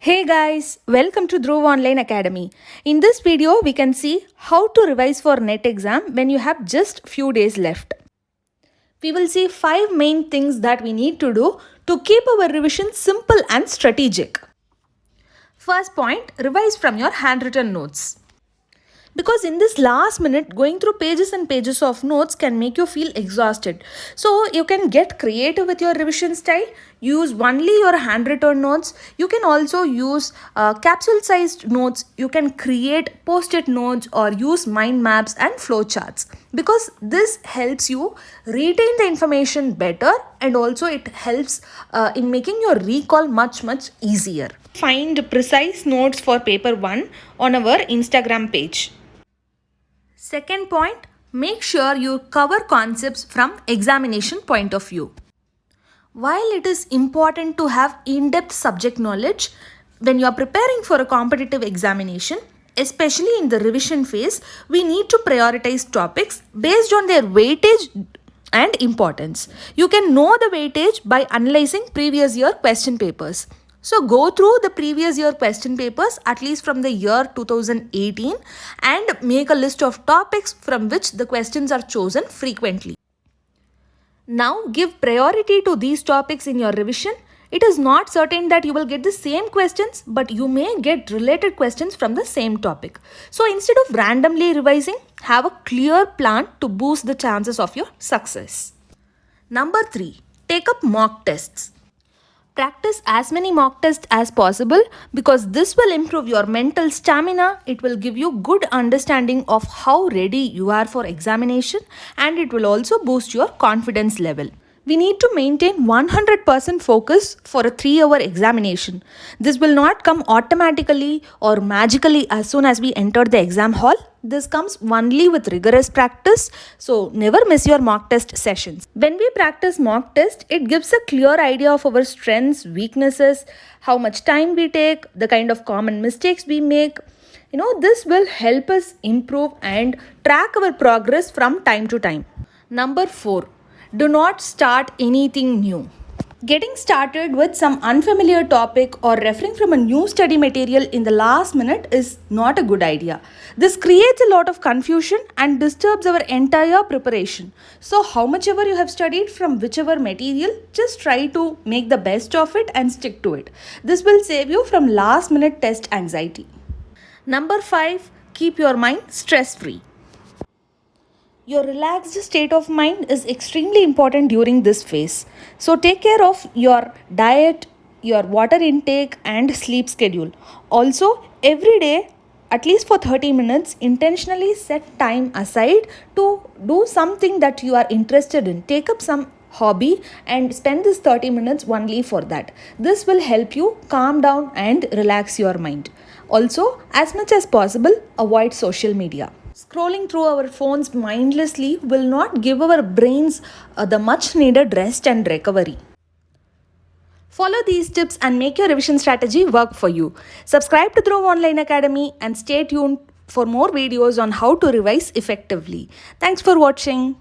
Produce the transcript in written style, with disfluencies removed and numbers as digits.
Hey guys, welcome to Druv Online Academy. In this video, we can see how to revise for NET exam when you have just few days left. We will see 5 main things that we need to do to keep our revision simple and strategic. First point, revise from your handwritten notes. Because in this last minute, going through pages and pages of notes can make you feel exhausted. So you can get creative with your revision style. Use only your handwritten notes. You can also use capsule sized notes. You can create post-it notes or use mind maps and flowcharts. Because this helps you retain the information better, and also it helps in making your recall much easier. Find precise notes for paper 1 on our Instagram page. Second point, make sure you cover concepts from examination point of view. While it is important to have in-depth subject knowledge, when you are preparing for a competitive examination, especially in the revision phase, we need to prioritize topics based on their weightage and importance. You can know the weightage by analyzing previous year question papers. So go through the previous year question papers at least from the year 2018 and make a list of topics from which the questions are chosen frequently. Now give priority to these topics in your revision. It is not certain that you will get the same questions, but you may get related questions from the same topic. So instead of randomly revising, have a clear plan to boost the chances of your success. Number 3. Take up mock tests. Practice as many mock tests as possible because this will improve your mental stamina. It will give you good understanding of how ready you are for examination, and it will also boost your confidence level. We need to maintain 100% focus for a 3-hour examination. This will not come automatically or magically as soon as we enter the exam hall. This comes only with rigorous practice, so never miss your mock test sessions. When we practice mock test, it gives a clear idea of our strengths, weaknesses, how much time we take, the kind of common mistakes we make. This will help us improve and track our progress from time to time. Number 4. Do not start anything new. Getting started with some unfamiliar topic or referring from a new study material in the last minute is not a good idea. This creates a lot of confusion and disturbs our entire preparation. So how much ever you have studied from whichever material, just try to make the best of it and stick to it. This will save you from last minute test anxiety. Number 5. Keep your mind stress-free. Your relaxed state of mind is extremely important during this phase. So take care of your diet, your water intake and sleep schedule. Also, every day, at least for 30 minutes, intentionally set time aside to do something that you are interested in. Take up some hobby and spend this 30 minutes only for that. This will help you calm down and relax your mind. Also, as much as possible, avoid social media. Scrolling through our phones mindlessly will not give our brains the much needed rest and recovery. Follow these tips and make your revision strategy work for you. Subscribe to Druv Online Academy and stay tuned for more videos on how to revise effectively. Thanks for watching.